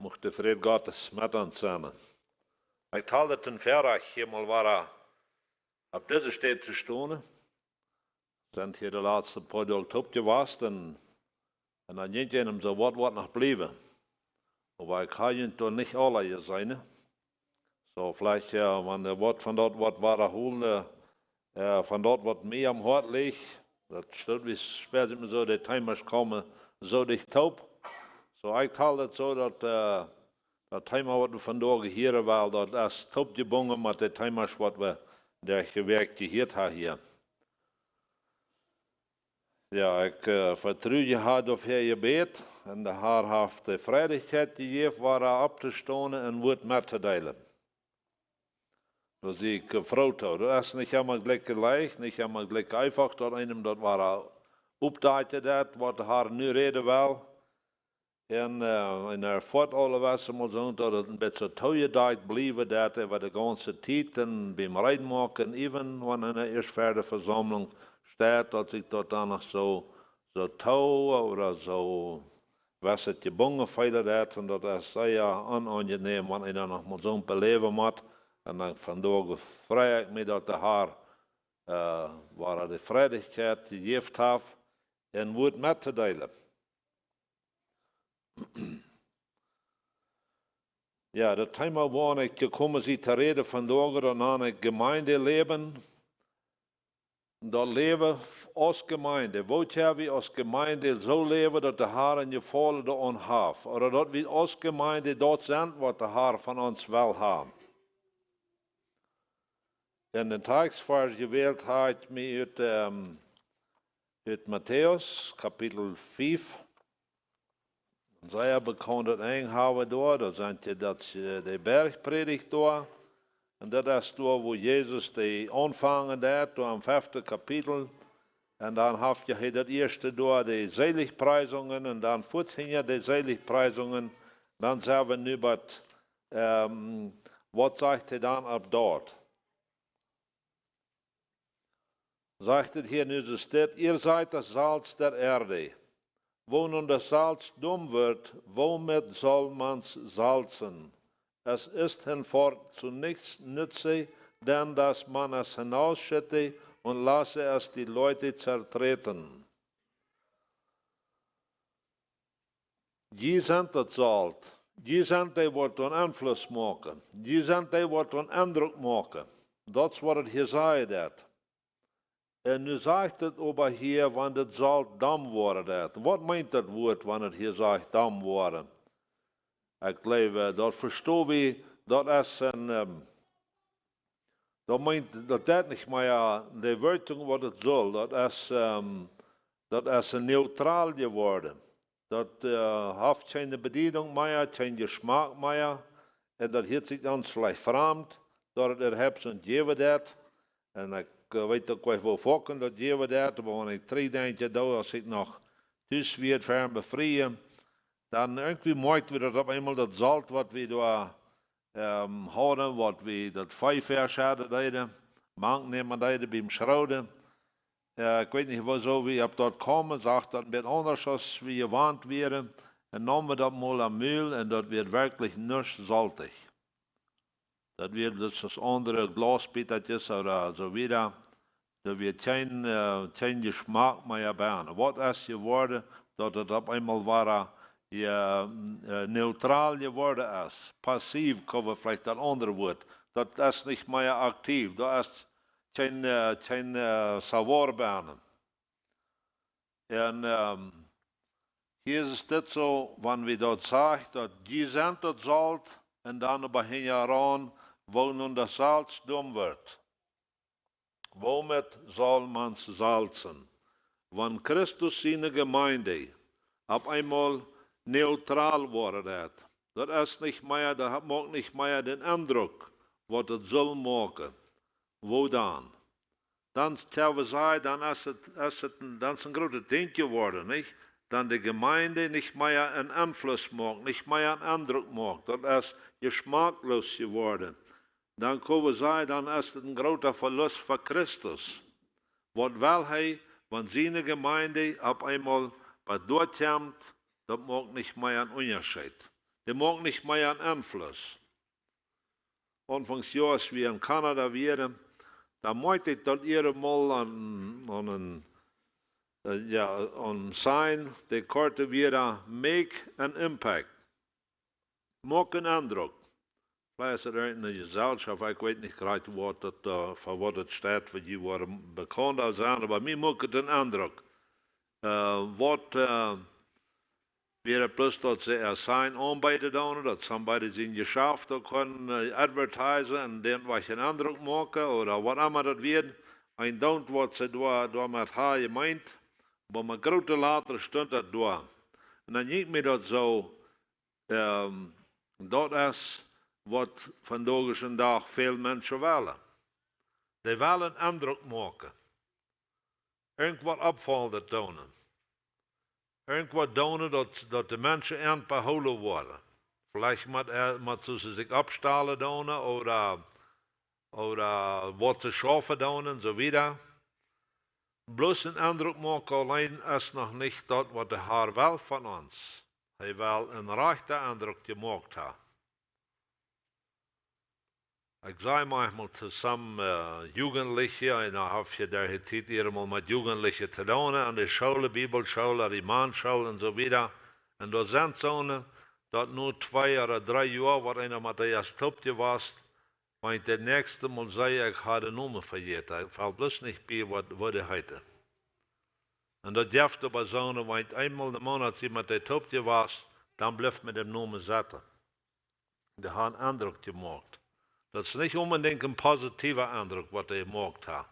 Mocht de vrede Gottes met ons samen. Ik tal het een verreg helemaal waar op deze stad te stonen. Zijn hier de laatste paar dagen opgewast en dan niet hem zo wat nog blijven. Maar ik ga je toch niet alle hier zijn. Zo vielleicht wanneer wat van dat wat waar holen, van dat wat meer am hart ligt. Dat stelt wie spät me zo de timers komen zo dicht op. Zo ik tal het zo dat timer wat we vandaag hier wel dat is top gebonden met de timers wat we daar gewerkt geheerd hebben hier. Ja, ik vertrouw je hart of Heer je beet en de Heer heeft de vrijheid gegeven waar op te stonen en wordt met te delen. So zie ik vrouw toe. Dat is niet helemaal gelijk leicht, niet helemaal gelijk einfach, dat einem dat waar opdaten dat, wat de Heer nu reden wel. En er voort alle was moet zeggen dat het een beetje toegedacht blijven dat over de ganze tijd en beim rijden maken, even wanneer er eerst verder verzameling staat, dat ik dat dan nog zo touw of zo was het gebonden veilig dat en dat is zeer onaangeneem wanneer je dan nog moet zo'n beleven moet. En dan vandaag vrij ik me dat de Heer waar de vrijheid gegeven heeft en wordt met te delen. Ja, dat thema waar ik gekomen zie te reden vandaag dan aan het Gemeinde-Leben. Dat leven als Gemeinde. Wat hebben we als Gemeinde zo leven dat de Heer in je volle daaraan heeft? Of dat we als Gemeinde dat zijn wat de Heer van ons wil hebben. En de tekstvers gewählt hat mir uit Matthäus, Kapitel 5. Sehr bekannt einhouden door, dat zijn de bergpredigt door. En dat is door wo Jezus de aanvangen deed, door am 5. Kapitel. En dan heeft je dat eerste door de Seligpreisungen en dan voortgingen de Seligpreisungen. Dan zijn we nu wat zegt hij dan op dort? Zegt het hier nu zo staat, ihr seid das Salz der Erde. Wo nun das Salz dumm wird, womit soll man's salzen? Es ist hinfort zu nichts nütze, denn dass man es hinausschütte und lasse es die Leute zertreten. Die sind das Salz. Die sind die, wat een Einfluss maken. Die sind die, wat een Eindruck maken. Dat is wat het hier zei. En nu zegt het over hier, wanneer het zal dam worden. Wat meint dat woord, wanneer het hier zegt dam worden? Ik geloof, dat verstaan we, dat is een, dat meint dat niet meer de werking wat het zal. Dat is een neutraal geworden. Dat heeft geen bediening meer, geen geschmack meer. En dat heeft zich dan slecht vreemd, dat het hebt zo'n gegeven dat. En ik weet ook wel veel volken dat gegeven dat, maar wanneer ik 3 dagen doe, als ik nog thuis weer ver bevrijen, dan irgendwie merkt we dat op eenmaal dat zalt wat we daar houden, wat we dat 5 jaar schade deden, mank nemen deden bij schrouden. Ik weet niet zo wie op dat komen, zegt dat het anders als we gewend waren. En namen we dat mal aan muil en dat werd werkelijk niet saltig. Dat werd dus als andere glaspietertjes of zo weer. Dat werd geen geschmack meer bij. Wat is geworden dat het op eenmaal waar neutraal geworden is. Passief kunnen we vielleicht dat andere woord. Dat is niet meer actief. Dat is geen savorbanen. En hier is dit zo, wanneer we dat zeggen, dat die zijn dat zalt, en dan begin je aan, wo nun das Salz dumm wird. Womit soll man's salzen? Wann Christus seine Gemeinde auf einmal neutral worden, dat is nicht mehr, dat maakt nicht mehr den Eindruck, wat het soll maken. Wo dan? Dan zullen we zeggen, dan is het een grote ding geworden, niet? Dan de Gemeinde nicht mehr einen Einfluss macht, nicht mehr einen Eindruck macht. Dat is geschmacklos geworden. Dan kunnen we zeggen, dan is het een groter Verlust voor Christus. Wat wil hij, wanneer zijn Gemeinde op eenmaal wat doorkomt, dat maakt nicht mehr einen Unterschied. die mag nicht mehr einen Einfluss. Anfangs Jahres, wie in Kanada waren, da meinte ich, dass ihr mal an sein, die Karte wieder make an impact. Maak einen Eindruck. Vielleicht ist er in der Gesellschaft, ich weiß nicht gerade, für was das steht, für die waren bekannt als sein, aber mir macht es einen Eindruck. Wäre bloß, dass sie sein Anbieter tun, dass somebody sein Geschäft können advertisen und den was einen Eindruck machen oder was immer das wird. Und dann, was sie da mit haar gemeint, aber mit große later stund das da. Und dann ging mir das so, das ist, was vandaag en dag veel mensen willen. Die willen Eindruck machen. Irgendwas opvallend doen. Irgendwas doen dat de mensen aanbehouden worden. Vielleicht moet ze zich opstellen doen oder wat ze schaffen doen en zo wieder. Bloß een Eindruck machen allein ist noch nicht das, was der Herr will von uns. Hij will een rechten Eindruck gemacht haben. Ich sage manchmal zusammen Jugendliche, und dann habe ich der Zeit einmal mit Jugendlichen zu tun, an der Schule, Bibelschule, die Mannschule und so wieder. Und da sind so, dass nur 2 oder 3 Jahre, wo einer mit der Stopje war, meint der nächste Mal sei, ich habe die Nummer vergessen. Ich fällt bloß nicht bei, was er heute. Und das darf aber so, wenn einmal im Monat sie mit der Stopje war, dann bleibt mit dem Nummer sitzen. Der hat einen Eindruck gemacht. Das ist nicht unbedingt ein positiver Eindruck, was er gemacht hat.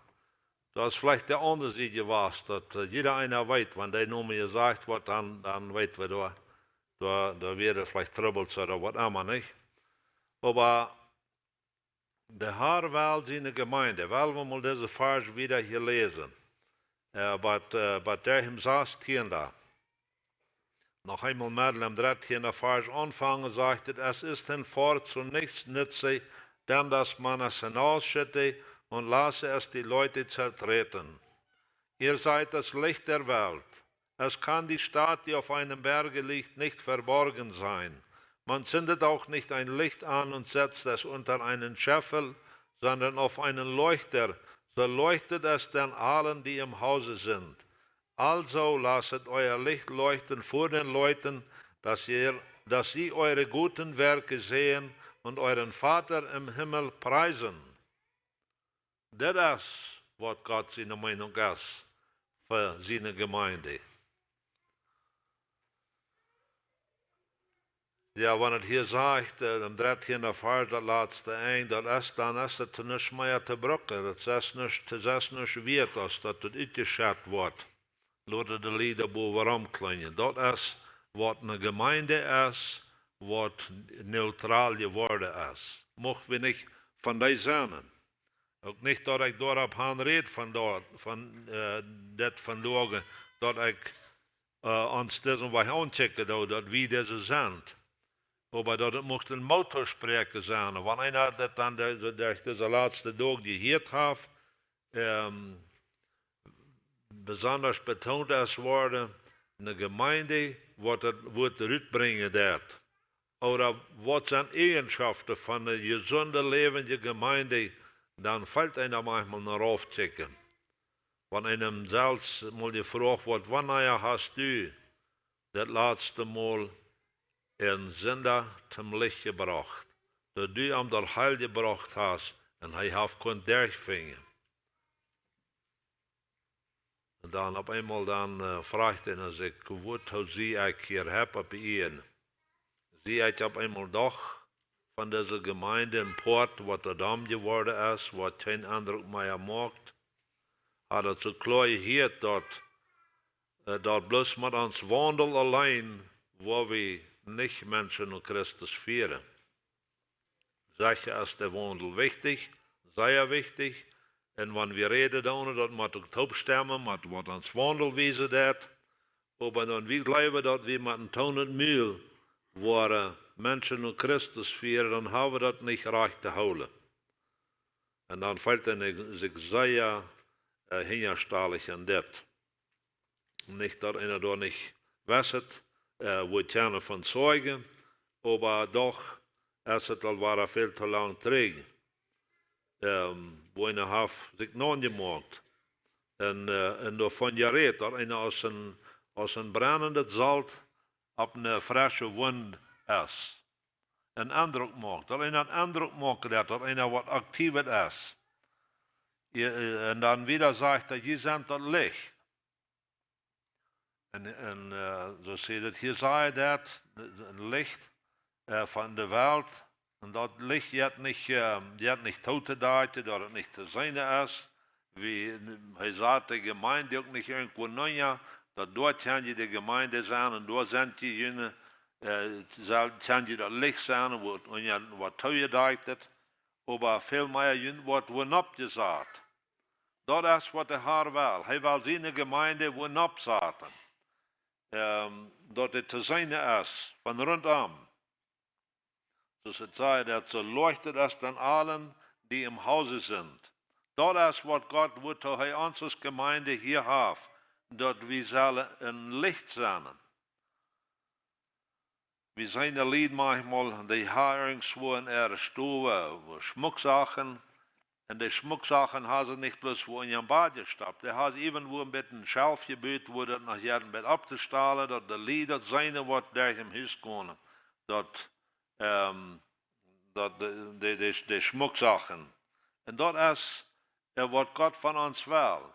Das ist vielleicht der andere Seite was, dass jeder einer weiß, wenn der Nummer gesagt wird, dann weiß wir, da wird vielleicht Troubles oder was immer nicht. Aber der Herr will seine Gemeinde, weil wir mal diese Vers wieder hier lesen. Aber der ihm sagt hier da. Noch einmal mit dem 13. Vers anfangen, sagt es ist hinfort zu nichts nützlich, denn dass man es hinausschütte und lasse es die Leute zertreten. Ihr seid das Licht der Welt. Es kann die Stadt, die auf einem Berge liegt, nicht verborgen sein. Man zündet auch nicht ein Licht an und setzt es unter einen Scheffel, sondern auf einen Leuchter, so leuchtet es denn allen, die im Hause sind. Also lasset euer Licht leuchten vor den Leuten, dass sie eure guten Werke sehen und euren Vater im Himmel preisen. Das ist, was Gott seine Meinung ist für seine Gemeinde. Ja, wenn es hier sagt, im 13. Vers, das letzte ein, dann ist es nicht mehr zu brücken. Das ist nicht wert, dass das uitgeschat wird. Laten de Lieder bovenop klingen. Dat is wat een Gemeinde is, wat neutral geworden is. Mochten we niet van die zijn. Ook niet dat ik daarop aan red van dat vandaag, dat ik ons deze weg aanchecken, dat wie deze zijn. Maar dat het mocht een motorspreker zijn. Wanneer einer dat dan deze laatste dag gehoord heeft, besonders betont es worden, eine Gemeinde wird uitbrengen dort. Oder was sind Eigenschaften von einer gesunden, lebenden Gemeinde, dann fällt einer manchmal noch aufchecken. Wenn einem selbst mal gefragt wird, wann hast du das letzte Mal einen Sünder zum Licht gebracht, dass du ihm das Heil gebracht hast und er hat kein durchfinden. Und dann op einmal fragt er sich, wat zie ik hier heb op ihn? Zie ik op einmal doch von dieser Gemeinde in Port, wat er dam geworden ist, wat kein Eindruck mehr macht? Hat er so klar gehört, dat bloß mit uns Wandel allein, wo wir nicht Menschen und Christus führen. Sicher ist der Wandel wichtig, sehr wichtig. En wanneer we reden doen, dat moet ook opstemmen, met wat ons wandel wezen dat. Maar dan we geloven dat we met een tonen muil waar mensen en Christus vieren, dan hebben we dat niet recht te houden. En dan fällt er zich zeer hingerstallig aan dat. Niet dat einer da nicht wisset, wo gerne von zeugen, aber doch ist es al veel te lang terug. Wo eine heeft zich nagemaakt. En daarvan je reed, dat een als een brandende zalt op een frisse wind is. Een indruk maakt. Dat een indruk maakt, dat een wat actiever is. En dan wieder zegt dat je bent dat licht. En zo zie je dat hier zei dat, een licht van de wereld. En dat licht je niet tot te daten, dat het niet te zijn is. Wie, hij sagt, de Gemeinde ook niet irgendwo neer, dat dort kan je de Gemeinde zijn en dort zijn je jene, kan je dat licht zijn, wat teuer datet, maar veel meer wordt opgezet. Dat is wat de Heer wil. Hij wil zijn Gemeinde opzetten. Dat het te zijn is, van rondom. Dus het zei dat zo leuchtet es dan allen, die im Hause sind. Dat is wat God wil dat hij onze Gemeinde hier heeft. Dat we zullen een licht zijn. We zijn de lied manchmal, die Haaringswo in ihre Stube, Schmucksachen. Und die Schmucksachen haben sie nicht bloß wo in ihrem Bad gestoppt. Die haben sie irgendwo ein bisschen Schelf gebüht, wo das nach jedem Bett abzustahlen, dass die Lieder seine Wort durch im Haus kommen. Die Schmucksachen. Und das ist, was Gott von uns will.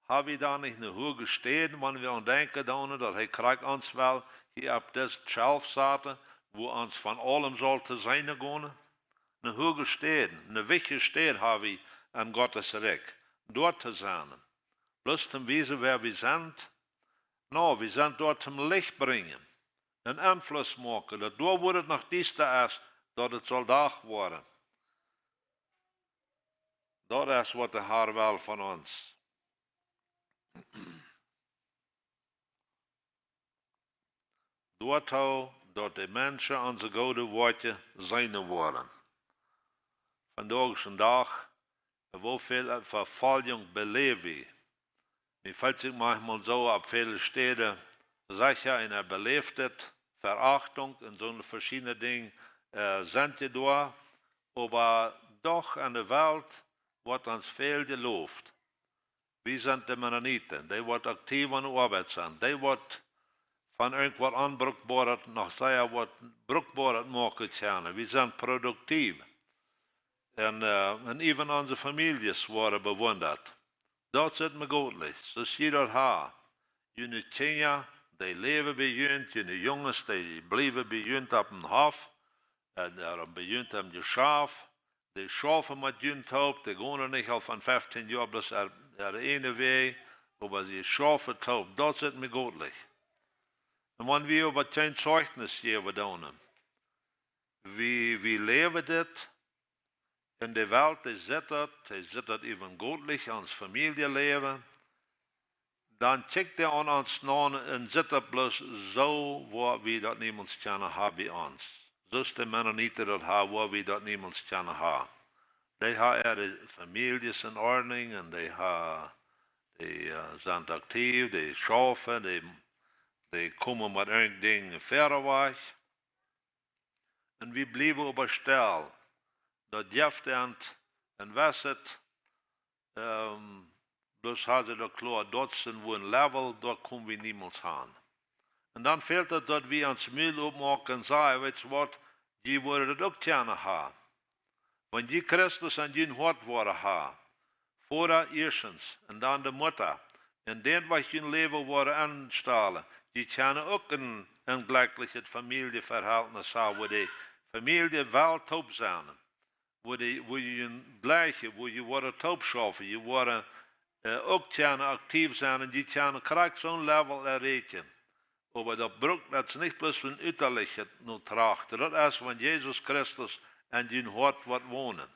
Haben wir da nicht eine hohe stehen, wenn wir uns denken, dass er kriegt uns will, hier auf das Schelf saßen, wo uns von allem sollte sein gehen? Eine hohe stehen, eine wichtige stehen haben wir an Gottes Reich. Dort zu sein. Bloß zum Wissen, wer wir sind. No, wir sind dort zum Licht bringen. Einen Einfluss machen. Dass dort, wo es noch dies da ist, dass es soll Tag werden. Das ist, was der Herr will von uns. Dort auch, dass die Menschen unsere gute Worte sein wollen. Vandaag is een dag, wo viel Verfolgung beleven we. Mir fällt sich manchmal so auf viele Städte, sicher in beleeft het, Verachtung und so verschiedene Dinge sind ja da, aber doch an der Welt wird uns viel gelobt. Wir sind die Mennoniten, die wird aktiv an der Arbeit sein, die wird von irgendwas Unbrauchbares noch sehr was Brauchbares machen können. Wir sind produktiv. Und even onze families worden bewundert. Dat zit me godelijk. Zo zie je dat haar. Jullie kinderen, die leven bij jullie. Jullie jongens, die blijven bij jullie op een hof. En daar bij jullie hebben je schaaf. Die schafen met jullie taub. Die gaan er niet al van 15 jaar plus er ene weg. Maar die schafen taub. Dat zit me godelijk. En wanneer we over geen zeugnis geven doen. We leven dit. In de wereld zit dat even godelijk ans familieleven. Dan kijkt hij aan ons na en zit dat bloos zo waar we dat niemand kunnen hebben bij ons. Zoals de Mennonieten dat hebben, waar we dat niemand kunnen hebben. Die hebben de families in orde en die zijn actief, die schaffen, die komen met een ding verder weg. En we blijven op stel. Dat jeft en was het, dus hadden ze klaar, dat zijn we een level, daar komen we niemand aan. En dan fehlt het dat we ons muil opmaken en zeggen, weet je wat, die worden het ook kunnen hebben. Want die Christus en die hart worden hebben, voordat eerstens, en dan de moeder, en dan wat je leven worden aanstellen, die kunnen ook een gelijkelijk familieverhältnis hebben, waar de familie wel top zijn. Wo je een gleiche, wo je worden taub schaffen, je worden ook kunnen actief zijn en die kunnen krijgen zo'n level erreichen. Maar dat is niet plus een uiterlijke trachten. Dat is van Jezus Christus en die hart wat wonen.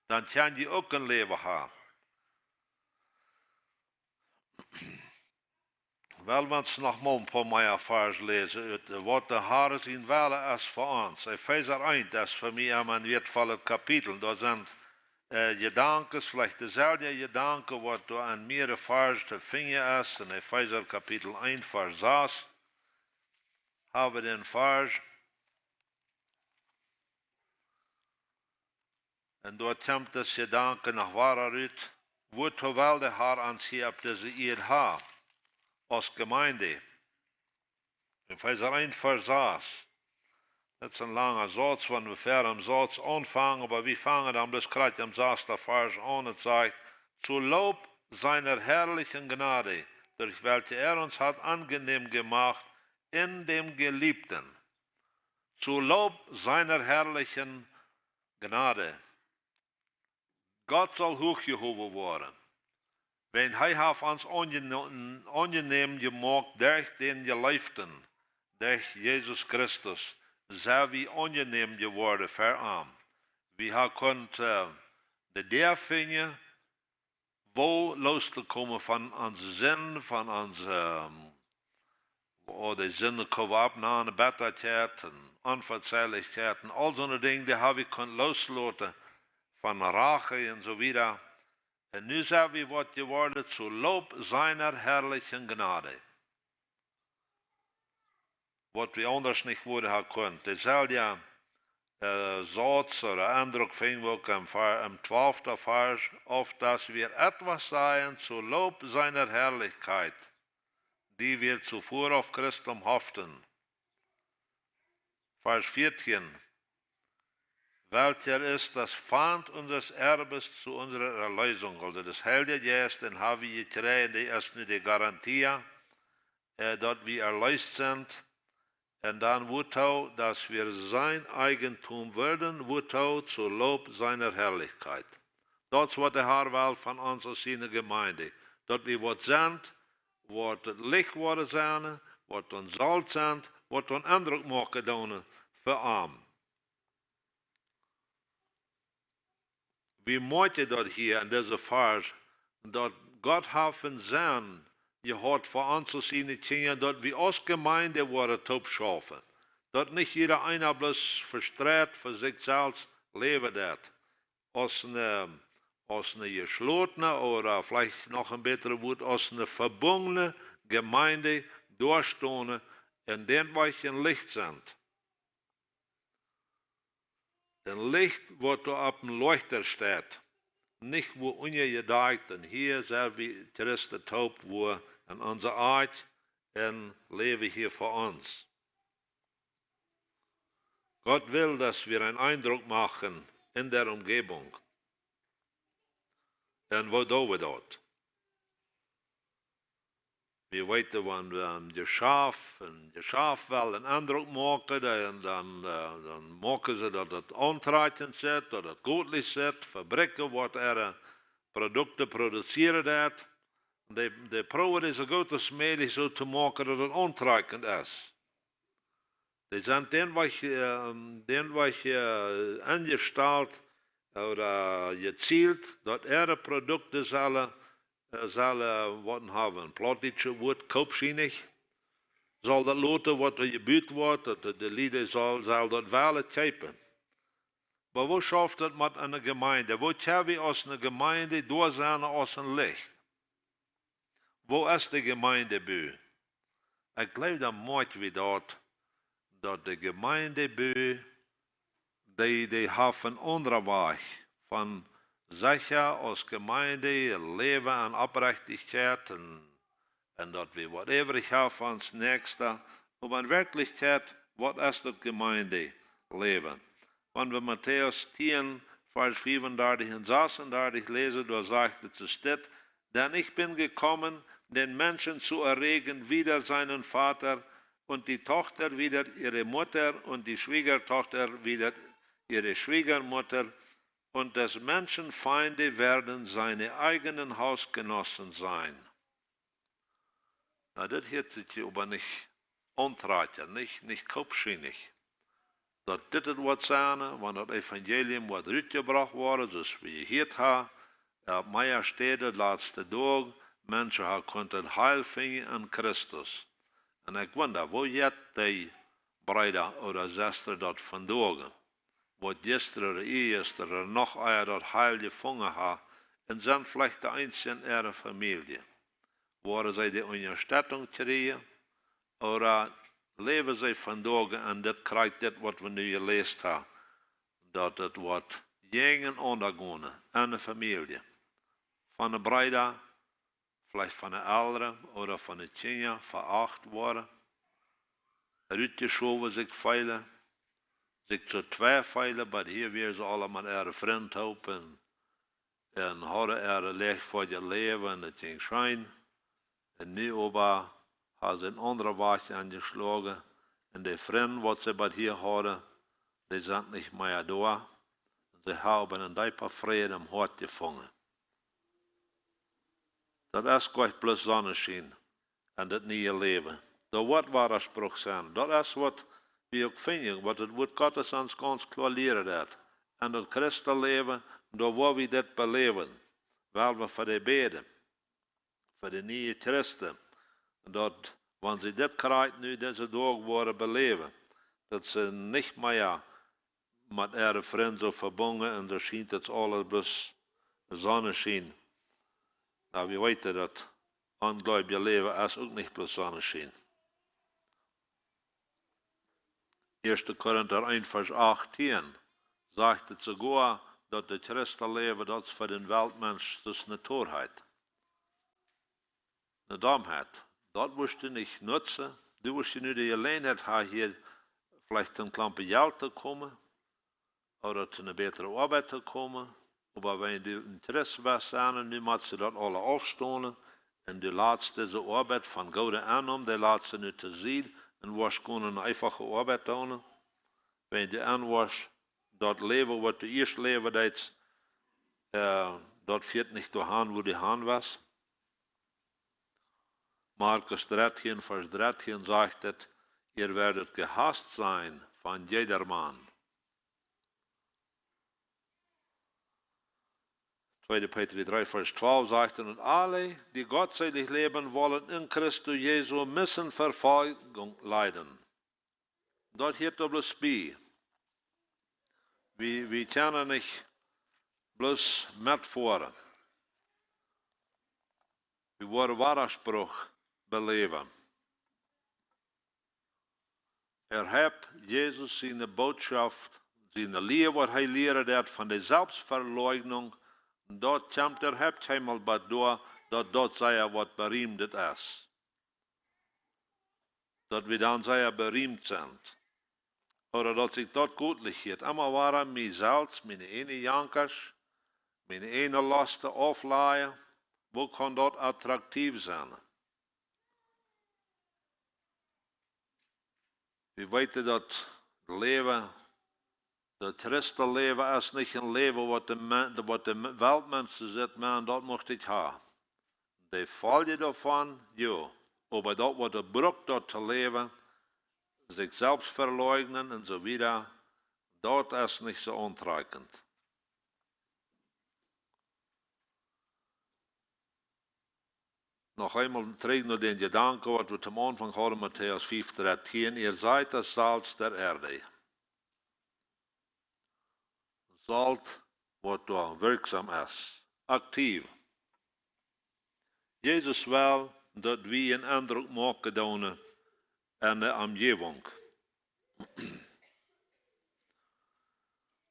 Dan kan je ook een leven hebben. Wel, wenn we nog maar een paar meer vers lezen, wat de Heer zijn willen is voor ons. Epheser 1, dat is voor mij een wertvolle kapitel. Dat zijn gedanken, vielleicht dezelfde gedanken, wat door aan meerdere vers te vinden is. In Epheser kapitel 1, vers 6 hebben we den vers. En dort komt das gedanke nach wahrer uit, wo terwijl de haar ans hier op deze eerd ha, als Gemeinde. En vers 1 vers 6. Dat is een lange Satz, wenn wir ver am Satz anfangen, aber wir fangen dann bloß gerade am 6. Vers an und sagt, zu Lob seiner herrlichen Gnade, durch welche uns hat angenehm gemacht in dem Geliebten. Zu Lob seiner herrlichen Gnade. Gott soll hochgehoben worden. Wenn hij uns angenehm gemacht durch den Geliebten, durch Jesus Christus, zijn we angenehm geworden voor hem. We kunnen de deur vinden, wo los te komen van onze zin, van onze, de zinnen komen opnemen, bitterheid en onverzeihlichkeit en al zo'n dingen, die hebben we kunnen loslaten van rache en zo wieder. En nu zijn we wat geworden zu Lob seiner herrlichen Gnade. Wat we anders niet worden hebben kunnen. Dezelfde Satz oder Eindruck finden wir auch im 12. Vers, auf dass wir etwas seien zu Lob seiner Herrlichkeit, die wir zuvor auf Christum hofften. Vers 14. Welcher ist das Pfand unseres Erbes zu unserer Erlösung? Also das Heilige Geist, den haben wir gekriegt, die ist nur die Garantie, dass wir erlöst sind. Und dann wird auch, dass wir sein Eigentum werden, wird auch zu Lob seiner Herrlichkeit. Das ist, was der Herr will von uns als seine Gemeinde. Dass wir was sind, was das Licht worden sind, was uns Salz sind, was uns Eindruck machen für ihn. Wie möchte das hier in dieser Vers, dass Gott hat einen Sinn gehad für uns als seine Kinder, dass wir als Gemeinde worden top schaffen. Dass nicht jeder einer bloß verstreut für sich selbst leben wird. Als eine geschlossene oder vielleicht noch ein besseres Wort, als eine verbundene Gemeinde durchstehen, in denen wir ein Licht sind. Ein Licht, wo du auf dem Leuchter steht. Nicht wo ungedacht und hier sind wir Christen taub, wo in unserer Art und Leben hier für uns. Gott will, dass wir einen Eindruck machen in der Umgebung. Und wo tun wir das? Wir weten, wenn die Schaf will einen Eindruck machen, dann machen sie, dass das antreitend ist, dass das gut ist, Fabriken, wo ihre Produkte produzieren wird. Die proeven is zo goed als mogelijk zo te maken dat het aantrekkend is. Die zijn ingesteld oder gezielt dat ihre Produkte zullen wat hebben. Plattdeutsche woord koopzinnig. Zal dat laten wat er gebeurd wordt, dat de lieden zal dat wel kopen. Maar hoe schafft dat met een gemeinde? Hoe kunnen we als een gemeinde door zijn als een licht? Wo ist die Gemeindebü? Ich glaube, da möchten wir dort, dass die Gemeindebü, die haben einen anderen Weg von sicher als Gemeinde, Leben an Aufrichtigkeit und dass wir whatever ich habe von uns Nächsten, aber in Wirklichkeit, was ist das Gemeindeleben? Wenn wir Matthäus 10, Vers 35 und 36 lesen, da sagt es steht, denn ich bin gekommen, den Menschen zu erregen, wider seinen Vater und die Tochter wider ihre Mutter und die Schwiegertochter wider ihre Schwiegermutter und des Menschen Feinde werden seine eigenen Hausgenossen sein. Na, das hört sich aber nicht antreiten, nicht kopfschienig. Dat dit het wat zijn, want het evangelium wat uitgebracht wordt, zoals we hier hebben, op mijn steden de laatste dag, mensen hebben kunnen heil vinden in Christus. En ik wonder, wo jet die bruider oder zuster dat vandaag? Wat gisteren, eergisteren nog eier dat heil gevangen hebben, en zijn vielleicht de einzigen in ihrer Familie. Worden zij die ondersteuning krijgen, oder leven zij vandaag en dit krijgt dit wat we nu gelezen hebben, dat het wat gingen ondergehen in de Familie. Von de Brüder, vielleicht von den Eltern oder von den Kindern veracht worden. Uitgeschoven zich veilen. Zich zu twijfelen, maar hier weer ze allemaal ihre vriend helpen. En hadden ihre leg voor je leven en het ging schijn. En nu aber haben sie een andere Wacht angeschlagen. En die vrienden wat ze bij hier hadden, die zijn niet meer da. Sie haben een dieper vrede im Hart gefangen. Dat is gleich bloß Sonnenschein en dat nieuwe leven. Dat wordt ware Spruch zijn. Dat is wat we ook vinden, wat het woord Gottes ons ganz klar leren dat. En dat Christenleven, daar waar we dit beleven, wel we voor de beden, voor de nieuwe Christen. Dat, wanneer ze dit krijgen nu deze dag worden beleven, dat ze niet meer met ihre vrienden zo verbonden en er schijnt het alles bloß de zonneschijn. Nou, we weten dat ongläubige leven is ook niet bloß zonneschijn. 1. Korinther 1, Vers 18 sagt het sogar, dat het Christenleven dat voor den Weltmensch dus eine Torheit, eine Dummheit. Dat moest je niet nutzen. Du moest je nu de Gelegenheit haben, hier vielleicht een klein geld te komen, oder zu einer besseren Arbeit zu kommen. Aber wenn du Interesse bist, nu moet je dat alle afstonen. En du laatst diese Arbeit von Gott annehmen, die laatst je nu te zien. En was gewoon een einfache Arbeit doen. Wenn du anwas, dat leven wat du eerst leven deed, dat führt nicht dahin, wo du hin was. Markus 13, Vers 13 sagt het, ihr werdet gehasst sein von jedermann. 2. Petrus 3, Vers 12 sagt, und alle, die gottselig leben wollen in Christus Jesu, müssen Verfolgung leiden. Dort hier doch bloß bei. Wir können nicht bloß mitfahren. Wir wollen Wahrspruch beleven. Hat Jesus seine Botschaft, seine Lehre, was er lehrt hat von der Selbstverleugnung, dort kommt hebt einmal bei door, dat zij wat bereimd is. Dat we dan zij bereimd zijn. Oder dat zich dat goedlich geht. Immer waren mij zelfs, mijn ene jankers, mijn ene lasten aflaaien. Wo kan dat attractief zijn? We weten dat leven, dat Christenleven is niet een leven wat de Weltmensen zegt, man, dat mocht ik hebben. Die vallen daarvan, ja. Maar dat wat er broekt dat te leven, zichzelf verleugnen en zo wieder, dat is niet zo aantrekkend. Nog eenmaal terug naar den gedanken wat we am Anfang hadden, Matthäus 5:13, ihr seid das Salz der Erde. Salz wat daar werkzaam is, actief. Jezus wil dat we een indruk maken doen in de omgeving.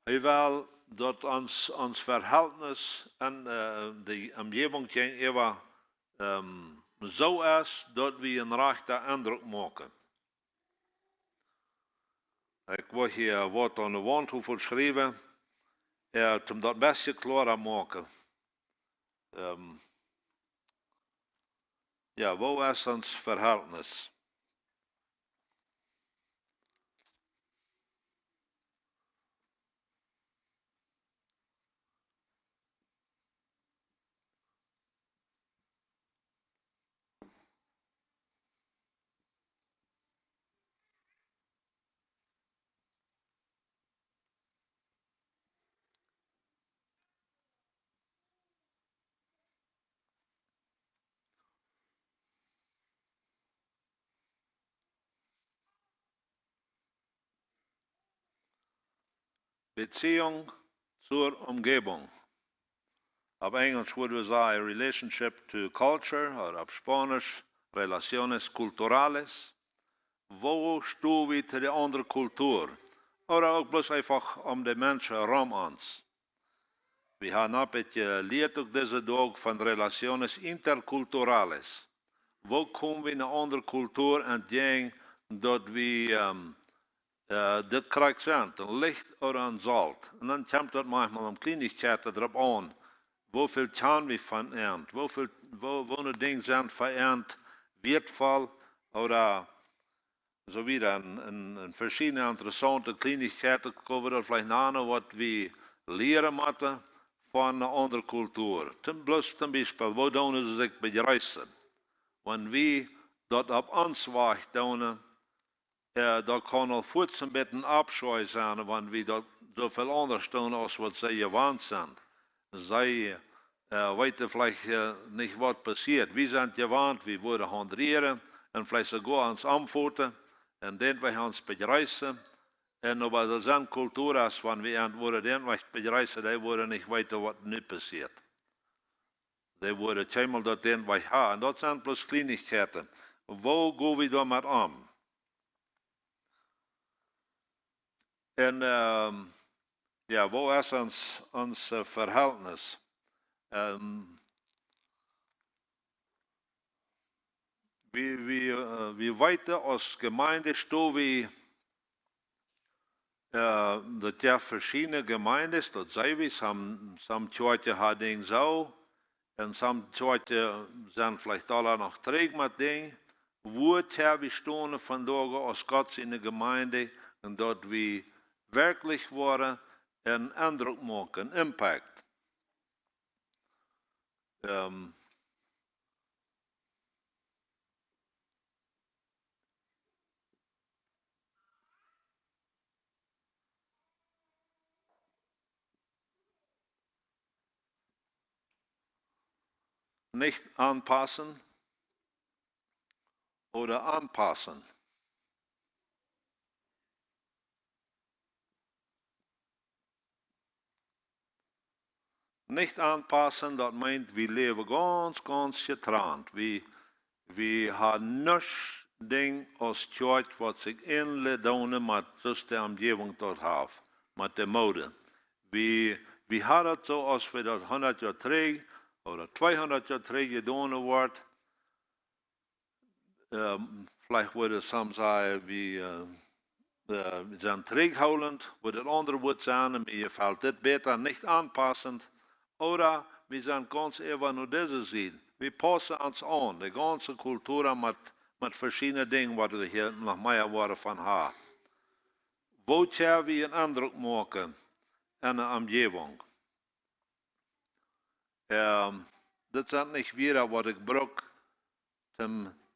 Hij wil dat ons verhältnis in de omgeving gegenüber zo is dat we een rechte indruk maken. Ik wil hier wat aan de wand hoeven schrijven, om dat best klaar te maken. Ja, wo is ons verhältnis? Beziehung zur Umgebung. Auf Englisch würde wir sagen, relationship to culture, oder auf Spanisch, relaciones culturales. Wo stehen wir zu der anderen Kultur? Oder auch bloß einfach um die Menschen rum uns. Wir haben ein bisschen geleerd ook deze dag van relaciones interculturales. Wo komen we in een andere cultuur en denken dat we dit krijgt zijn, een licht of een zout. En dan komt dat manchmal een kleinigheid erop aan. Hoeveel gaan we van ernt? Wo dingen zijn verernt, wertvoll oder so wieder. En verschiedene interessante kleinigheden komen we vielleicht aan wat we leren moeten van een andere cultuur. Zum Beispiel, wo doen ze zich bereizen? Wenn wir dort op ons wacht doen, da kan al voets een beetje abscheu zijn, wenn wir dort zoveel anders doen als wat zij gewend zijn. Zij weten vielleicht nicht, was passiert. Wir sind gewöhnt, wir worden handrieren und vielleicht sogar uns antworten und dann wir uns bereisen. Und aber das sind Kulturen, wenn wir worden dann bereisen, die worden nicht weiter, was nicht passiert. Die worden keinmal dat dann wir haben. Und das sind bloß Kleinigkeiten. Wo gehen wir damit um? Und ja, wo ist ons Verhältnis? Wir weten als Gemeinde stehen wir, dat ja verschiedene Gemeinden, dat zijn we, some Kirchen haben so, und some Kirchen sind vielleicht alle noch träg mit Dingen. Wo wir stehen vandaag als Gott in der Gemeinde, und dat wir wirklich worden einen Eindruck machen, Impact. Nicht anpassen oder anpassen. Nicht anpassen, dat meint, wir leben ganz getrennt. Wir haben nichts Ding als Kirche, was sich ähnlich tun mit der Umgebung dort haben, mit der Mode. Wir haben das so, als wir das 100 Jahre zurück oder 200 Jahre zurück getan wird. Vielleicht würde es sagen, wir sind zurückhaltend, würde das andere Wort sein, mir gefällt das besser, nicht anpassend. Oder wir sind ganz einfach nur diese Seite. Wir passen uns an, die ganze Kultur mit verschiedenen Dingen, was wir hier noch mehr Worte von haben. Wo können wir einen Eindruck machen in der Umgebung? Das sind nicht wieder, was ich brauche,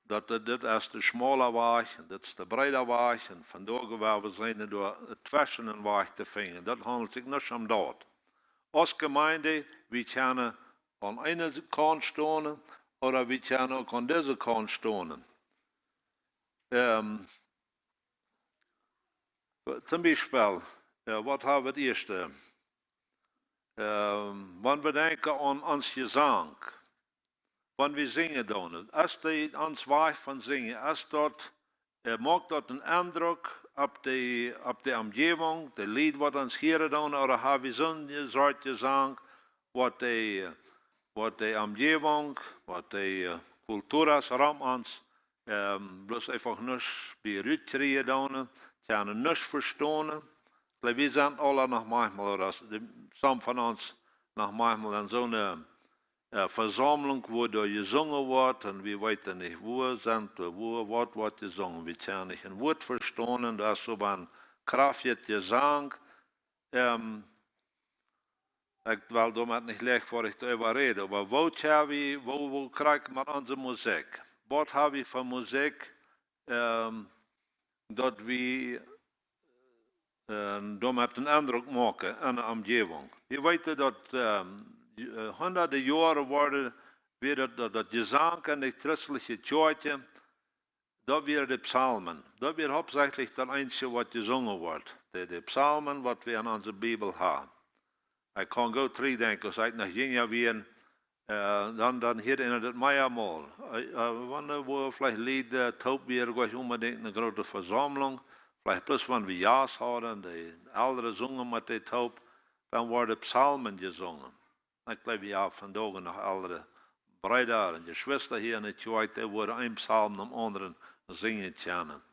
dat dit is de smalle weg, dit is de breite weg, en vandaag waar we zijn door het tussen een weg te vinden. Dat handelt zich niet om dat. Als Gemeinde, we kunnen aan ene kant staan, oder we kunnen ook aan deze kant staan. Zum Beispiel, wat hebben we het eerste? Wanneer we denken aan ons gezang, wanneer we zingen doen, als die ons weg van zingen, als dat, maakt dat een indruk op de omgeving, de lied wat ons hier doen, of hebben we zo'n soort gezang, wat de omgeving, wat de cultuur is rond ons, bloos einfach niets beruid krijgen doen, kunnen niets verstaan. We zijn alle nog manchmal, some van ons nog manchmal in zo'n verzameling wo da gesungen wordt en we weten niet wo zijn, wat wordt gezongen. We kunnen niet een woord verstaan, dat is zo een krachtig gezang. Ik wil daarmee niet leg voor ik over reden, maar wat hebben we, wo krijgen we onze muziek? Wat hebben we van muziek dat we daarmee een indruk maken in de omgeving? Je weet dat honderden jaren worden weer dat gezang in de christelijke kirche, dat weer de psalmen. Dat weer hauptsächlich dat einzige wat gezongen wordt. De psalmen wat we in onze Bijbel hebben. Ik kan goed terugdenken, als ik nog jong weer, dan hier in het meiermaal. Wanneer we vielleicht lied taub weer, was unbedingt een grote verzameling. Vielleicht plus wanneer we ja's hadden, de ouderen zongen met de taub. dan worden psalmen gezongen. Ik glaube, je hebt vandaag nog andere Brüder en Geschwister hier in de kerk, die worden een psalm naar anderen zingen kunnen.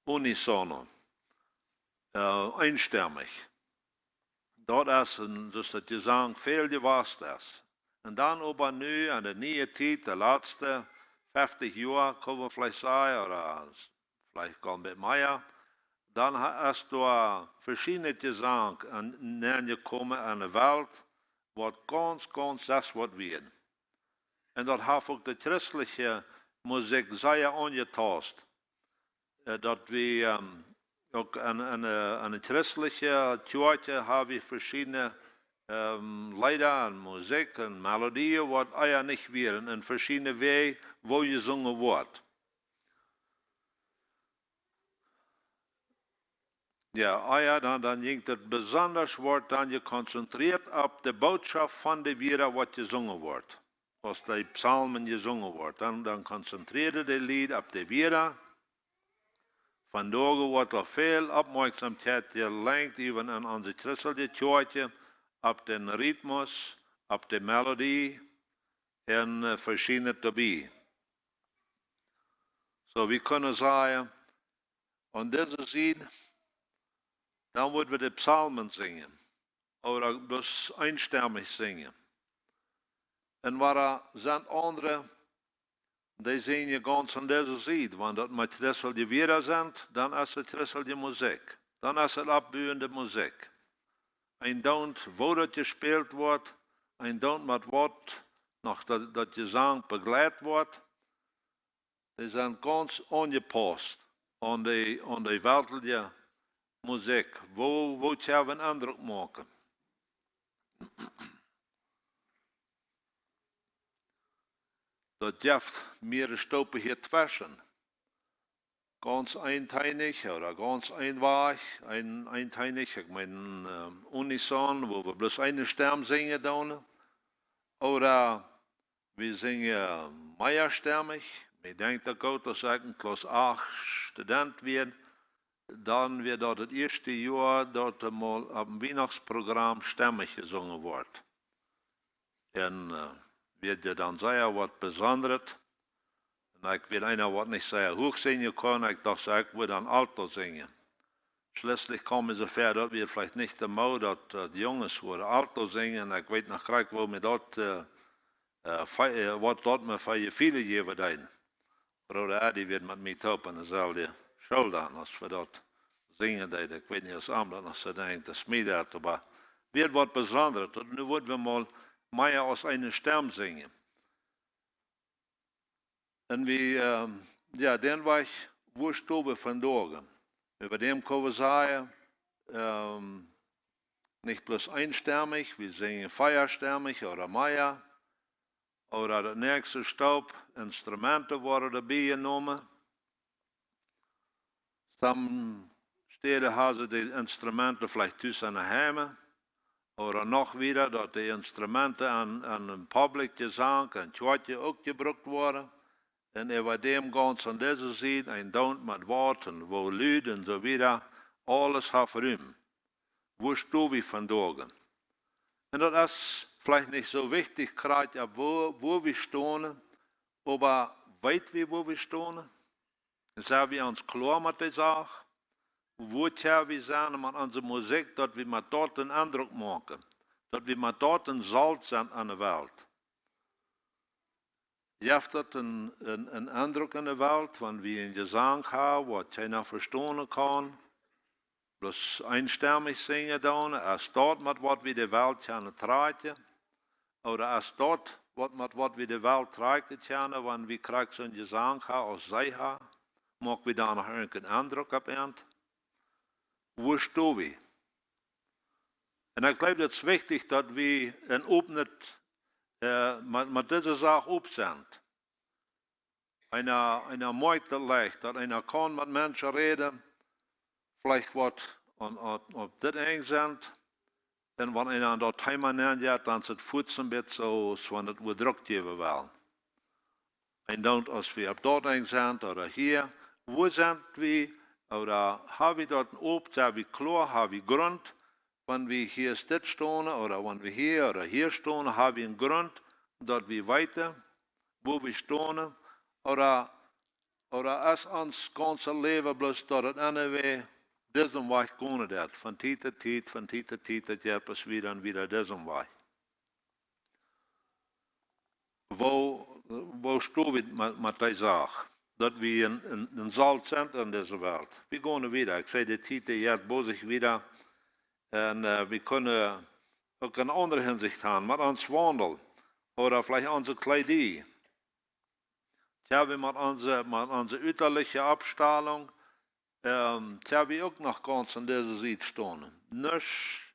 Unisono, einstimmig. Dat is dus dat gezang veel gewast is. En dan aber nu, aan de nieuwe tijd, de laatste 50 jaar, kunnen we vielleicht zeggen, oder vielleicht kan met meer, dan is er verschillende gezang gekomen aan de wereld, wat ganz das wordt werden. En dat heeft ook de christelijke muziek zeer aangetast. Dat we ook aan de christelijke kerk hebben we verschillende Lieder en muziek en melodieën, wat eier niet weer in verschillende wegen, wo gezongen wordt. Ja, eier, dan ging het besonders wordt dan je concentreert op de boodschap van de Wiera wat gezongen wordt. Als de psalmen gezongen wordt, dan concentreerde de lied op de Wiera. Vandaag wordt er veel opmerkzaamheid gelenkt, even aan onze christelijke kerk, op den ritmus, op de melodie en verschillende daarbij. So, we kunnen zeggen, aan deze zin, dan moeten we de psalmen zingen, of dus einstimmig zingen. En waar zijn anderen, die zingen ganz aan deze zin, want dat met christelijke Wiera zijn, dan is het christelijke muziek. Dan is het opbouwende muziek. En dan, wo dat gespeeld wordt, en dan met wat nog dat gezang begeleid wordt, die zijn ganz ongepast aan de wereldlijke muziek. Wo gaan we een indruk maken? Dat geeft meer stoppen hier tussen. Ganz einteinig oder ganz einteinig, ich meine Unison, wo wir bloß eine Stimme singen dann. Oder wir singen meierstimmig. Ich denke, Gott, dass ich ein Klasse 8 Student wird, dann wird dort das erste Jahr dort mal am Weihnachtsprogramm stimmig gesungen wird. Und wird ja dann sehr was Besonderes. Ik weet einer wat niet zeer hoog zingen kon, ik dacht, ik wil dan alto zingen. Schließlich komen ze ver, dat we vielleicht niet de mode dat de jongens worden alto zingen. En ik weet nog graag wel met dat, wat dat me van je viele geven deed. Broeder Adi wird met mij helpen, dan zal je schulden als we dat zingen deden. Ik weet niet als Am dat nog zo denkt, dat is mij dat, maar weer wat bijzonder. Nu worden we mal meer als een stem zingen. En we, dan was wo staan we vandaag? Über dem können wir sagen, nicht bloß einstimmig, wir singen feierstimmig oder Meier, oder das nächste Staub, Instrumente worden dabei genommen. Some Städte haben die Instrumente vielleicht tussen den Heimen, oder noch wieder, dass die Instrumente an den Public Gesang, an Kirche auch gebraucht worden. En über dem ganz an dieser Seite ein Daunt mit Worten, wo Lüd und so wieder, alles hat Raum. Wo stehen wir vandaag? Und das ist vielleicht nicht so wichtig, gerade wo wir stehen, aber weit wir, wo wir stehen? Sind wir uns klar mit der Sache? Wo wir sein mit unserer Musik, dass wir mit dort einen Eindruck machen, dass wir mit dort ein Salz sind an der Welt? Heeft dat een indruk in de wereld, want we een gezang hebben wat keiner verstaan kan, bloß einstimmig zingen dan, als dat met wat we de wereld kunnen tragen, oder als dat met wat we de wereld tragen kunnen, want we krijgen zo'n gezang als zij hebben, maken we dan nog een indruk op eind. Wo staan we? En ik geloof dat het wichtig dat we een opnet met deze zaak op zijn. Einer merkt dat leicht, dat einer kan met mensen reden, vielleicht wat op dit eng zijn, en wanneer einer dat thema neemt, dan is het voet een beetje zo, zoals het wordt druk geven wel. En dan als we op dat eng zijn, oder hier, wo zijn we, oder hebben we dat op, zijn we klaar, hebben we grond, wenn wir hier stehen oder wenn wir hier stehen, haben wir einen Grund, dass wir weiter, wo wir stehen, oder als ons ganze Leben bloß dort anweg, diesem Weg gehen wird. Von Zeit zu Zeit, das etwas wieder und wieder diesem Weg. Wo stehen wir mit der Sache? Dass wir ein Salz sind in dieser Welt. Wir gehen wieder. Ich sehe, die Zeit jetzt bo sich wieder. Und wir können auch in andere Hinsicht haben, mit uns Wandel oder vielleicht unsere Kleidung. Tja, wir mit unserer äußerlichen Abstahlung, tja, wir auch noch ganz in dieser Zeit stehen. Nicht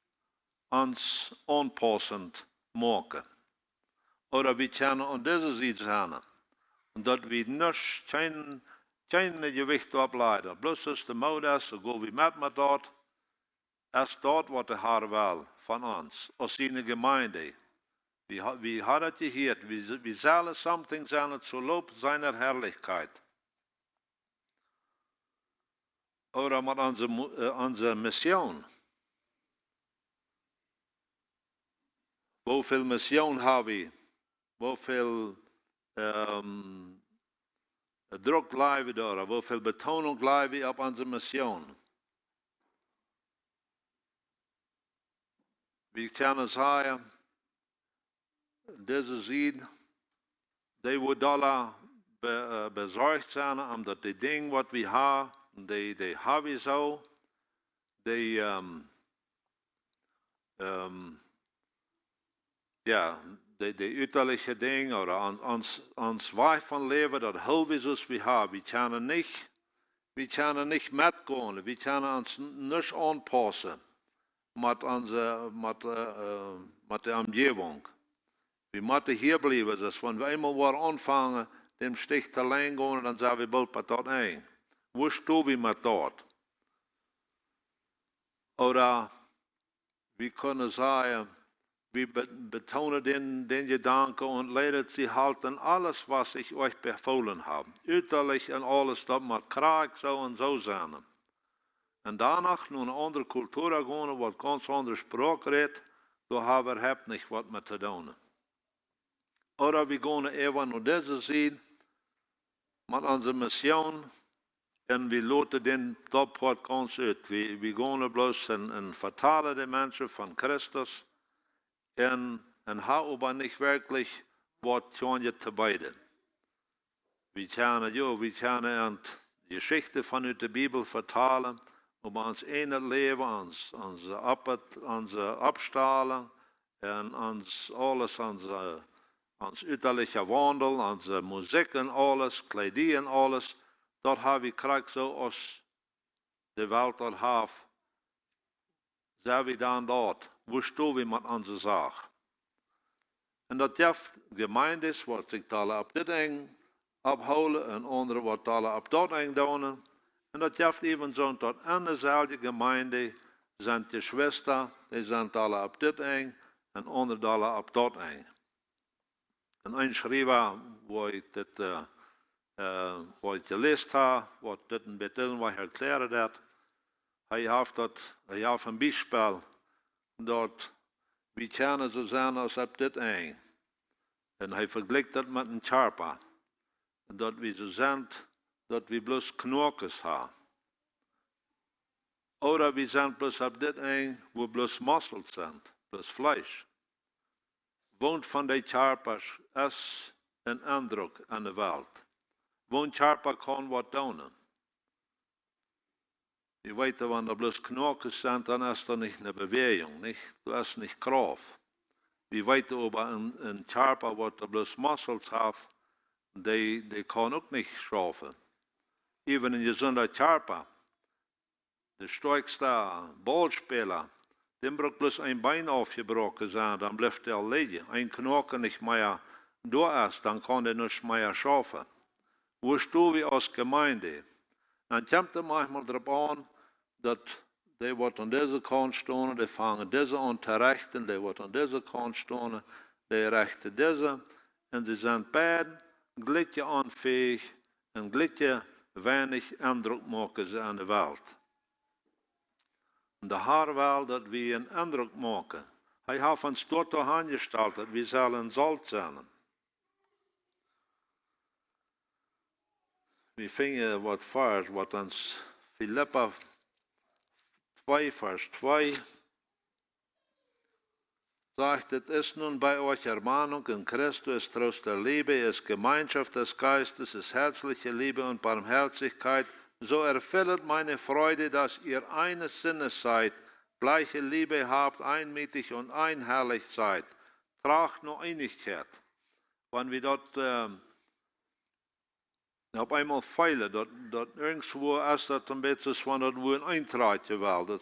uns anpassend machen. Oder wir können an dieser Seite sein. Und dass wir nicht kein Gewicht ableiten. Bloß ist die Mode, so gehen wir mit dort. Als dort, was der Herr will von uns, aus seiner Gemeinde. Wie hat er gehört? Wir sollen something sein zu Lob seiner Herrlichkeit. Oder mit unserer Mission. Wie viel Mission haben wir? Wie viel Druck bleiben wir da? Wie viel Betonung bleiben wir auf unsere Mission? Wir können sagen, diese Seed, die wird alle besorgt sein, omdat die Dinge, was wir haben, die haben wir so, die äußerliche Dinge oder uns Weg von Leben, das Hilfe, was wir haben. Wir können nicht mitgehen, wir können uns nicht anpassen mit der Umgebung. Wir müssen hier bleiben, dass wenn wir einmal anfangen, dem Stich zu allein gehen, dann sagen wir bald bei dort ein. Wo stehen wir mit dort? Oder wir können sagen, wir betonen den Gedanken und leidet sie halten alles, was ich euch befohlen habe. Äußerlich und alles, das mit Krieg so und so sein. Und danach nur eine andere Kultur gehen, was ganz andere Sprache redet, da haben wir nicht was mit zu tun. Oder wir gehen eben nur diese Seite mit unserer Mission und wir lassen den Top-Part ganz aus. Wir gehen bloß und vertalen die Menschen von Christus und haben aber nicht wirklich was zu beiden. Wir können die Geschichte von der Bibel vertalen, über uns eines Leben, unsere Abstrahlung und uns alles, unser äußerlicher Wandel, unsere Musik und alles, Kleidung und alles, dort haben wir Krieg so aus der Welt dort haben. Sind wir dann dort? Wo stehen wir mit unserer Sache? Und das ist Gemeinde, was sich alle ab dit eng abholen und andere, was alle ab dort eng doen. Und das ist eben so, dass in derselben Gemeinde sind die Schwestern, die sind alle ab dit eng und andere alle ab dort eng. Und ein Schreiber, wo ich gelesen habe, was das ein bisschen erklärt hat, er hat ein Beispiel, dort, wir können so sein, als ob das eng. Und er vergleicht das mit einem Körper. Dass wir so sind, dass wir bloß Knochen haben. Oder wir sind bloß ab das eng, wo bloß Muskeln sind, bloß Fleisch. Wohnt von der Körper ist ein Eindruck an der Welt. Wohnt Körper kann was tun. Je weet, wenn da bloß Knochen sind, dann ist da nicht eine Bewegung, nicht? Du hast nicht Kraft. Wir weten aber ein Körper, was da bloß Muskeln hat, die kann auch nicht schaffen. Even ein gesunder Körper, der stärkste Ballspieler, dem braucht bloß ein Bein aufgebrochen sein, dann bleibt er liegen. Ein Knochen nicht mehr da ist, dann kann er nicht mehr schaffen. Wo stehen wir als Gemeinde? Dann kommt es manchmal darauf an, dass die, die an dieser Kant stehen, die fangen diese an zu rechten, die, die an dieser Kant stehen, die rechten diese. Und sie sind beide gleich unfähig und gleich wenig Eindruck machen sie an der Welt. En de Heer wil dat we een indruk maken. Hij heeft ons tot aangesteld dat we zullen zout zijn. We vinden wat vers, wat ons Philippa 2, vers 2 sagt, het is nun bei euch Ermahnung in Christus, Trost der Liebe, ist Gemeinschaft des Geistes, ist herzliche Liebe und Barmherzigkeit. So erfüllt meine Freude, dass ihr eines Sinnes seid, gleiche Liebe habt, einmütig und einherrlich seid. Tragt nur Einigkeit. Wenn wir dort op einmal feilen, dat irgendwo is dat een beetje van dat we een eintraatje wel. Dat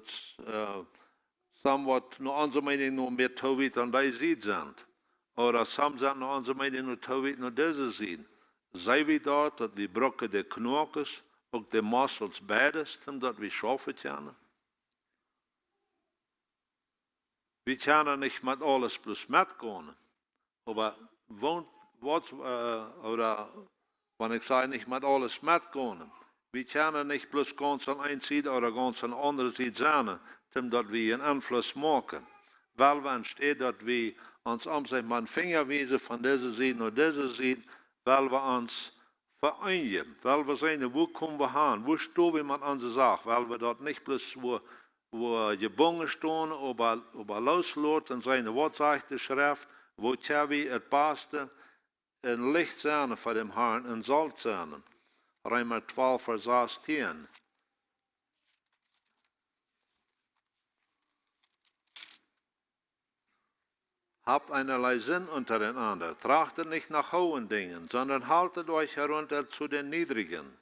is somewhat naar onze mening nog meer touwit dan die ziet zijn. Oder some zijn naar onze mening nog touwit naar deze zien. Zijn we dat we brokken de knokjes, ook de muscles beides, dat we schaffen kunnen. We kunnen niet met alles plus metkomen. Maar wenn ich sage, nicht mit alles mitgehen. Wir können nicht bloß ganz an eine Seite oder ganz an andere Seite sein, damit wir einen Einfluss machen. Weil wenn steht, dass wir uns mit dem Finger weisen von dieser Seite nach dieser Seite, weil wir uns vereinigen, weil wir sagen, wo kommen wir hin, wo stehen wir mit unserer Sache, weil wir dort nicht bloß wo gebunden stehen, aber loslassen und sagen, was sagt die Schrift, wo wir das Beste, een licht zijn voor dem Herrn en Salz zijn. Römer 12, vers 16. Habt einerlei Sinn untereinander, trachtet nicht nach hohen Dingen, sondern haltet euch herunter zu den Niedrigen.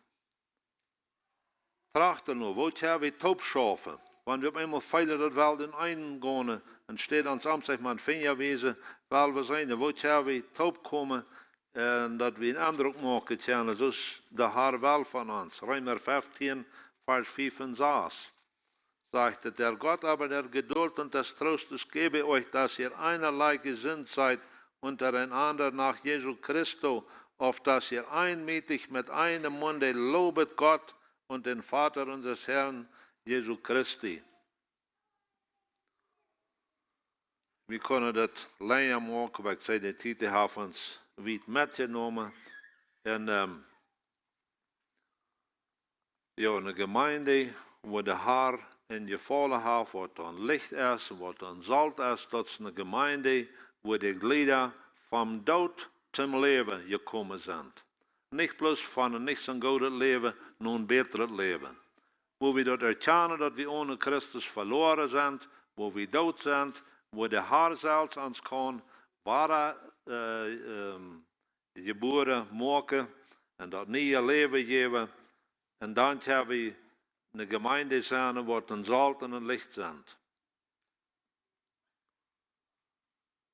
Trachtet nur, wo wir taub schaffen, wenn wir auf einmal viele dat wel in eingehen, und steht uns am sich man Fingerwesen, weil wir sein, wo wir taub kommen, en dat we een indruk maken kunnen, dus de Heer wel van ons. Römer 15, vers 5 und 6. Sagt het, der Gott aber der Geduld und des Trostes gebe euch, dass ihr einerlei gesinnt seid untereinander nach Jesu Christo, auf dass ihr einmütig mit einem Munde lobet Gott und den Vater unseres Herrn Jesu Christi. Wir können das länger machen, weil ich sage, die Titel haben uns weit mitgenommen. En eine Gemeinde, wo der Herr in gevallen hat, wo dann Licht ist, wo dann Salz ist, das ist eine Gemeinde, wo die Glieder vom Tod zum Leben gekommen sind. Nicht bloß von nicht so gutes Leben, nur ein besseres Leben. Wo wir dort erkennen, dass wir ohne Christus verloren sind, wo wir tot sind, wo der Herr selbst uns kann, wahre geboren maken en dat nieuwe leven geven. En dan hebben we een gemeinde zijn wat een zout en een licht zijn.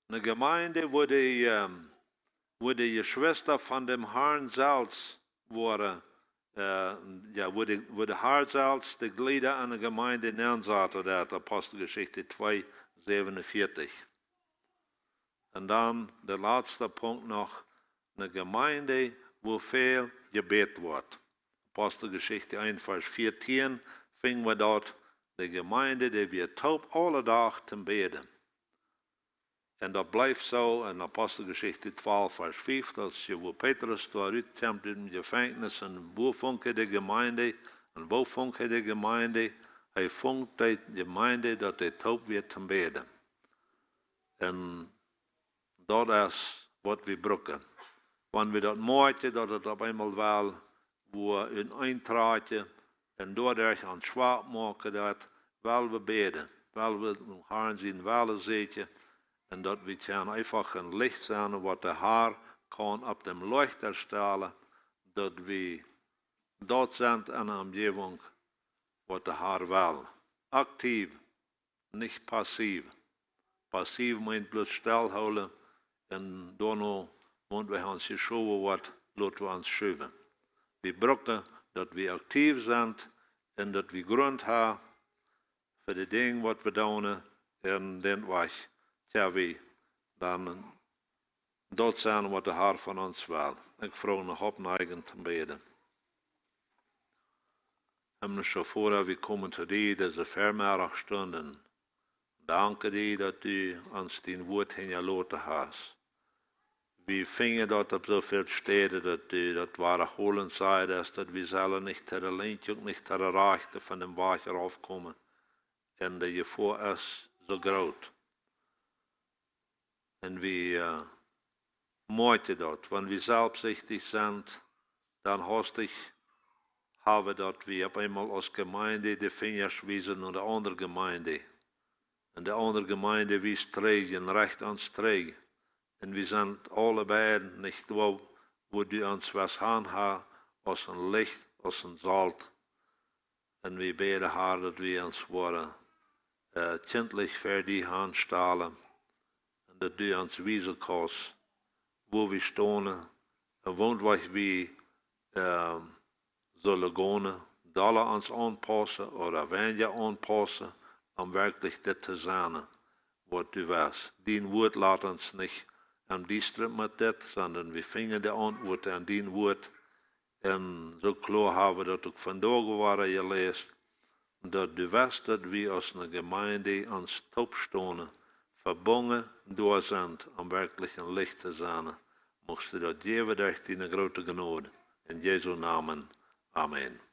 Een gemeinde wo die Geschwister van dem Herrn zelfs worden, wo de Herr zelfs de Glieder aan de gemeinde neerzetten, dat Apostelgeschichte 2, 47. En dan de laatste punt nog, een gemeinde wo veel gebed wordt. Apostelgeschichte 1, vers 14, vinden we dort de gemeinde die wir taub alle dag te beden. En dat blijft zo in Apostelgeschichte 12, vers 5, dat je wo Petrus daaruit komt in de gevangenis en wo vond hij de gemeinde en wo vond hij de gemeinde. Hij vond de gemeinde dat hij taub werd te beden. En dat is wat we brokken. Wanneer we dat maken, dat het op eenmaal wel wo in eintraatje en doordat aan zwak maken dat wel we beden, wel we Herrn zien, wel een zeetje en dat we kunnen einfach een licht zijn wat de Heer kan op dem licht stellen, dat we dat zijn in de omgeving wat de Heer wil. Actief, niet passief. Passief meint bloß stilhouden en dan want we ons geschoven wordt, laten we ons schuiven. We brokken dat we actief zijn en dat we grond hebben voor de dingen wat we doen en dan was we dan dat zijn wat de Heer van ons wil. Ik vraag nog opneigen te beden. Himmlische Vater, wir kommen zu dir, diese Vermehrungsstunden. Danke dir, dass du uns dein Wort hingelassen hast. Wir fingen dort auf so viele Städte, dass du das wiederholen sei, dass wir selber nicht zu der Linke und nicht zu der Rechte von dem Weg raufkommen. Und der Gefahr ist so groß. Und wir möchten dort, wenn wir selbstsüchtig sind, dann haben wir dort wie auf einmal als Gemeinde die Fingers wiesen und der andere Gemeinde. Und die andere Gemeinde wies träge und recht ans träge. Und wir sind alle beiden nicht wo du uns was hast, als ein Licht, als ein Salz. Und wir beten, Herr, dass wir uns worden kindlich für die Hand stellen. Und dass du uns wiesen kannst, wo wir stehen. Und wohnt wir zullen gehen, dollar uns anpassen oder weniger anpassen, um wirklich das zu sein, was du weißt. Dein Wort lässt uns nicht am Distrikt mit das, sondern wir finden die Antwort an dein Wort. Und so klar haben wir das auch vandaag waren gelesen, dass du weißt, dass wir als eine Gemeinde ans Top stehen, verbunden da sind, um wirklich ein Licht zu sein. Mochtest du das geben durch deine große Gnade. In Jesu Namen. Amen.